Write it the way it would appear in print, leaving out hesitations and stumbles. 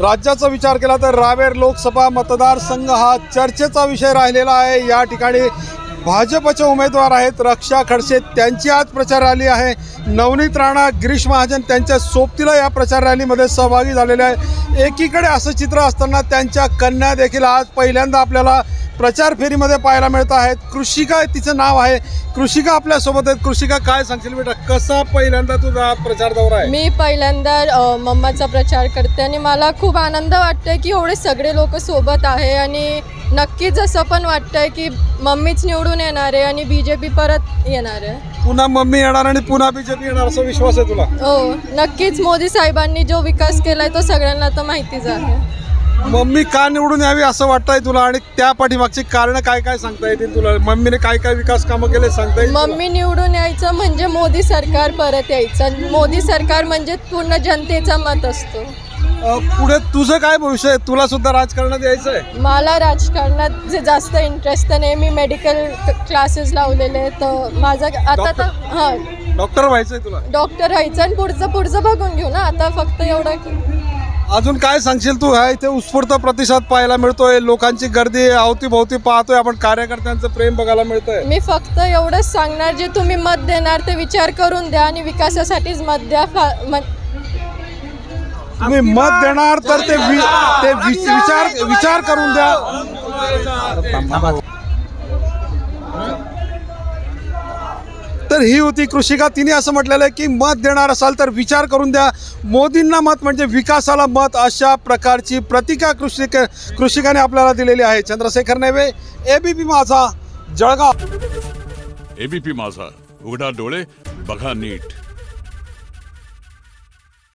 राज्याचा विचार केला तर रावेर लोकसभा मतदारसंघ हा चर्चेचा विषय राहिलेला आहे। या ठिकाणी भाजपचे उमेदवार आहेत रक्षा खडसे, त्यांची आज प्रचार रॅली आहे। नवनीत राणा, गिरीश महाजन त्यांच्या सोबतीला या प्रचार रॅलीमध्ये सहभागी झालेले आहे। एकीकडे असं चित्र असताना त्यांच्या कन्या देखील आज पहिल्यांदा आपल्याला प्रचार फेरीमध्ये पाहायला मिळत आहेत। कृषिका तिचं नाव आहे। कृषिका आपल्यासोबत आहेत। कृषिका, काय सांगशील बेटा, कसा पहिल्यांदा तुझा प्रचार दौरा आहे? मी पहिल्यांदा मम्माचा प्रचार करते आणि मला खूप आनंद वाटतोय की एवढे सगळे लोक सोबत आहे आणि नक्कीच असं पण वाटतंय की मम्मीच निवडून येणार आहे आणि बीजेपी परत येणार आहे। पुन्हा मम्मी येणार आणि पुन्हा बीजेपी येणार असा विश्वास आहे तुला? हो, नक्कीच। मोदी साहेबांनी जो विकास केलाय तो सगळ्यांना तर माहितीच आहे। मम्मी का निवडून यावी असं वाटतंय तुला, आणि त्या पाठीमागची कारण काय काय सांगता येतील तुला? मम्मीने काय काय विकास कामं केले सांगता येईल? मम्मी निवडून यायचं म्हणजे मोदी सरकार परत यायचं। मोदी सरकार म्हणजे पूर्ण जनतेचा मत असतो। पुढे तुझं काय भविष्य आहे? तुला सुद्धा राजकारणात यायचं आहे? मला राजकारणात जे जास्त इंटरेस्ट नाही। मी मेडिकल क्लासेस लावलेले, तर माझं आता तर हां डॉक्टर व्हायचंय तुला? डॉक्टर व्हायचं आणि पुढचं बघून घेऊ ना। आता फक्त एवढं की अजून काय सांगशील तू? ह्या इथे उत्स्फूर्त प्रतिसाद पाहायला मिळतोय, लोकांची गर्दी अवतीभोवती पाहतोय आपण, कार्यकर्त्यांचं प्रेम बघायला मिळतंय। मी फक्त एवढंच सांगणार, जे तुम्ही मत देणार ते विचार करून द्या आणि विकासासाठीच मत द्या। तुम्ही मत देणार तर ते विचार करून द्या। तर ही होती कृषिका। तिने असं म्हटलेलं आहे की मत देणार असाल तर विचार करून द्या, मोदींना मत म्हणजे विकासाला मत, अशा प्रकारची प्रतिका कृषिकाने आपल्याला दिलेली आहे। चंद्रशेखर नेवे, एबीपी माझा, जळगाव। एबीपी माझा, उघडा डोळे बघा नीट।